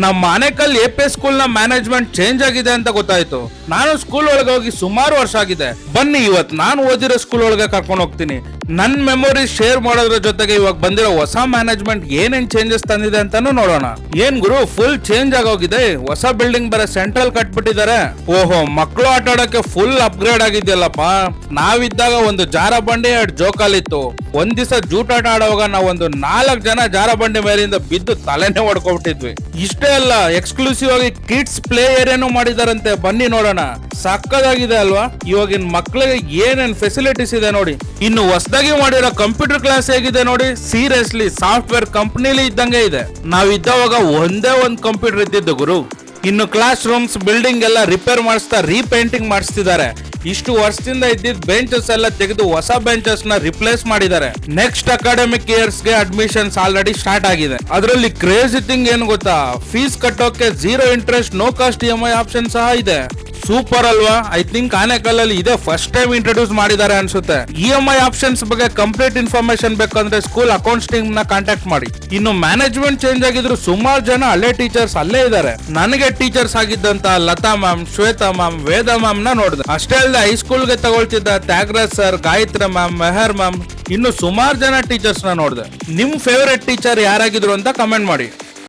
ನಮ್ಮ Anekal AP school ನ management change ಆಗಿದೆ ಅಂತ ಗೊತ್ತಾಯ್ತು. ನಾನು ಸ್ಕೂಲ್ ಒಳಗೆ ಹೋಗಿ ಸುಮಾರು ವರ್ಷ ಆಗಿದೆ. ಬನ್ನಿ ಇವತ್ತು ನಾನು ಓದಿರೋ ಸ್ಕೂಲ್ ಒಳಗೆ ಕರ್ಕೊಂಡು ಹೋಗ್ತೀನಿ. ನನ್ ಮೆಮೊರಿ ಶೇರ್ ಮಾಡೋದ್ರ ಜೊತೆಗೆ ಇವಾಗ ಬಂದಿರೋ ಹೊಸ ಮ್ಯಾನೇಜ್ಮೆಂಟ್ ಏನೇನ್ ಚೇಂಜಸ್ ತಂದಿದೆ ಅಂತಾನು ನೋಡೋಣ. ಏನ್ ಗುರು ಫುಲ್ ಚೇಂಜ್ ಆಗೋಗಿದೆ, ಹೊಸ ಬಿಲ್ಡಿಂಗ್ ಬರ ಸೆಂಟ್ರಲ್ ಕಟ್ಬಿಟ್ಟಿದ್ದಾರೆ. ಓಹೋ, ಮಕ್ಕಳು ಆಟ ಆಡೋಕೆ ಫುಲ್ ಅಪ್ಗ್ರೇಡ್ ಆಗಿದ್ಯಲ್ಲಪ್ಪ. ನಾವಿದ್ದಾಗ ಒಂದು ಜಾರ ಬಂಡಿ 2 ಜೋಕಾಲಿತ್ತು. ಒಂದ್ ದಿವಸ ಜೂಟಾಟ ಆಡುವಾಗ ನಾವು ಒಂದು 4 ಜನ ಜಾರ ಬಂಡಿ ಮೇಲಿಂದ ಬಿದ್ದು ತಲೆನೇ ಹೊಡ್ಕೊಬಿಟ್ಟಿದ್ವಿ. ಇಷ್ಟೇ ಅಲ್ಲ, ಎಕ್ಸ್ಕ್ಲೂಸಿವ್ ಆಗಿ ಕಿಡ್ಸ್ ಪ್ಲೇ ಏರಿಯಾನು ಮಾಡಿದಾರಂತೆ. ಬನ್ನಿ ನೋಡೋಣ. ಸಕ್ಕದಾಗಿದೆ ಅಲ್ವಾ? ಇವಾಗಿನ ಮಕ್ಕಳಿಗೆ ಏನೇನ್ ಫೆಸಿಲಿಟೀಸ್ ಇದೆ ನೋಡಿ. ಇನ್ನು ಹೊಸದಾಗಿ ಮಾಡಿರೋ ಕಂಪ್ಯೂಟರ್ ಕ್ಲಾಸ್ ಹೇಗಿದೆ ನೋಡಿ. ಸೀರಿಯಸ್ಲಿ ಸಾಫ್ಟ್ವೇರ್ ಕಂಪನಿಲಿ ಇದ್ದಂಗೆ ಇದೆ. ನಾವಿದ್ದವಾಗ ಒಂದೇ ಒಂದು ಕಂಪ್ಯೂಟರ್ ಇದ್ದಿದ್ದು ಗುರು. ಇನ್ನು ಕ್ಲಾಸ್ ರೂಮ್ಸ್ ಬಿಲ್ಡಿಂಗ್ ಎಲ್ಲ ರಿಪೇರ್ ಮಾಡಿಸ್ತಾ ರೀಪೇಂಟಿಂಗ್ ಮಾಡಿಸ್ತಿದ್ದಾರೆ. ಇಷ್ಟು ವರ್ಷದಿಂದ ಇದ್ದಿದ್ದ ಬೆಂಚಸ್ ಎಲ್ಲ ತೆಗೆದು ಹೊಸ ಬೆಂಚಸ್ ನ ರಿಪ್ಲೇಸ್ ಮಾಡಿದ್ದಾರೆ. ನೆಕ್ಸ್ಟ್ ಅಕಾಡೆಮಿಕ್ ಇಯರ್ಸ್ ಗೆ ಅಡ್ಮಿಷನ್ಸ್ ಆಲ್ರೆಡಿ ಸ್ಟಾರ್ಟ್ ಆಗಿದೆ. ಅದರಲ್ಲಿ ಕ್ರೇಜಿ ಥಿಂಗ್ ಏನು ಗೊತ್ತಾ, ಫೀಸ್ ಕಟ್ಟೋಕೆ 0 interest no cost EMI option ಸಹ ಇದೆ. ಸೂಪರ್ ಅಲ್ವಾ? ಐ ಥಿಂಕ್ ಆನೇಕಲ್ಲಲ್ಲಿ ಇದೇ ಫಸ್ಟ್ ಟೈಮ್ ಇಂಟ್ರೊಡ್ಯೂಸ್ ಮಾಡಿದ್ದಾರೆ ಅನ್ಸುತ್ತೆ. EMI ಆಪ್ಷನ್ಸ್ ಬಗ್ಗೆ ಕಂಪ್ಲೀಟ್ ಇನ್ಫಾರ್ಮೇಶನ್ ಬೇಕಂದ್ರೆ ಸ್ಕೂಲ್ ಅಕೌಂಟ್ಸ್ ಟೀಮ್ ನ ಕಾಂಟ್ಯಾಕ್ಟ್ ಮಾಡಿ. ಇನ್ನು ಮ್ಯಾನೇಜ್ಮೆಂಟ್ ಚೇಂಜ್ ಆಗಿದ್ರು ಸುಮಾರು ಜನ ಹಳೆ ಟೀಚರ್ಸ್ ಅಲ್ಲೇ ಇದ್ದಾರೆ. ನನಗೆ ಟೀಚರ್ಸ್ ಆಗಿದ್ದಂತ Lata ma'am, Shweta ma'am, Veda ma'am ನ ನೋಡಿದೆ. ಅಷ್ಟೇ ಅಲ್ಲದೆ ಹೈಸ್ಕೂಲ್ಗೆ ತಗೊಳ್ತಿದ್ದ Thyagaraj sir, Gayatri ma'am, Meher ma'am, ಇನ್ನು ಸುಮಾರು ಜನ ಟೀಚರ್ಸ್ ನ ನೋಡಿದೆ. ನಿಮ್ ಫೇವರೆಟ್ ಟೀಚರ್ ಯಾರಾಗಿದ್ರು ಅಂತ ಕಮೆಂಟ್ ಮಾಡಿ.